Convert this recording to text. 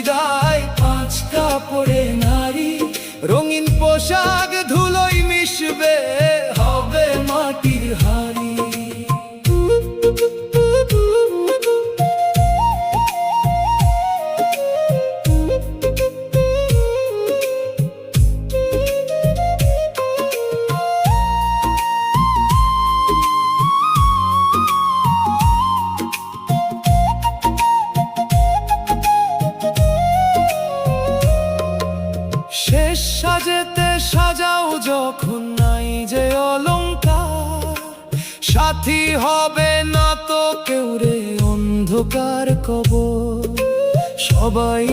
বিদায়। পাঁচ কাপড়ে নারী রঙিন পোশাক ধুলোয় মিশবে, হবে মাটির হাড়ি। শেষ সাজেতে সাজাও যখন নাই যে অলংকার, সাথী হবে না তো কেউ রে অন্ধকার কবর। সবাই